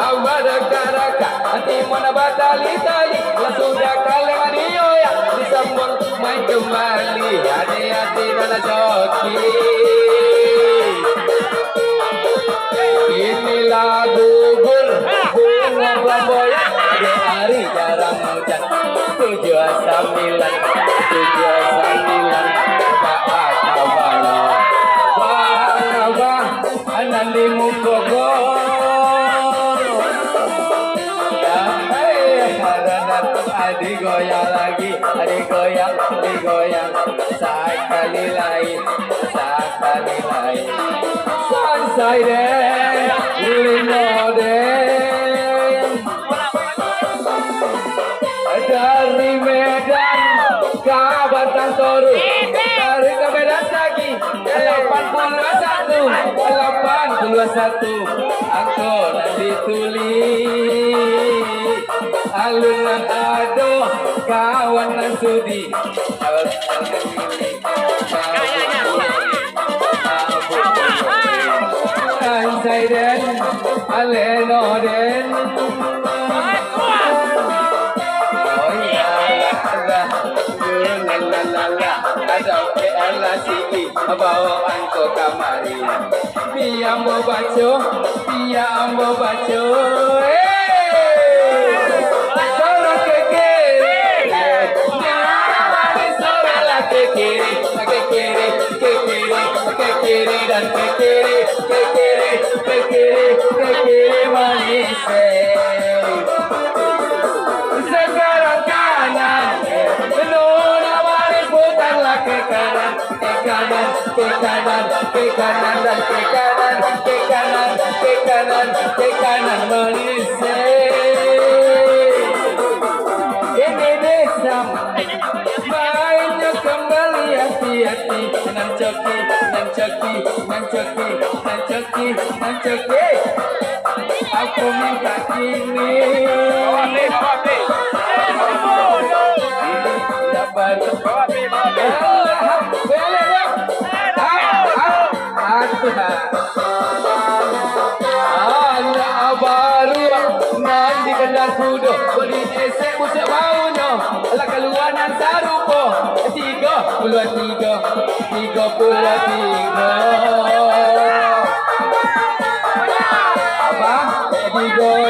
Raka nanti mana batali-tali sudah kaleng Rio ya disambung main kembali hati-hati dalam joki. Ini lagu gur bunga flamboyan di hari jarang hujan 7-9 Bang anan di mukogo ya adi goyang lagi adi goyang sekali lain Sansai den Lino den dari Medan ke Batang Toru dari ke Medan lagi 81 aku nanti tulis alunan ado kawan nan sudi Sansai den Aleno den ada relasi bawaan ke kamari biar mau baca sorang ke kiri dan ke kiri manis sekarang kanan nona manis putarlah ke kanan dan ke kanan manis ini desa mainnya kembali hati-hati nan coki aku minta kini dapat baru nanti kendal kudo beli esek busuk baunya ala keluaran sarupo 33 apa 3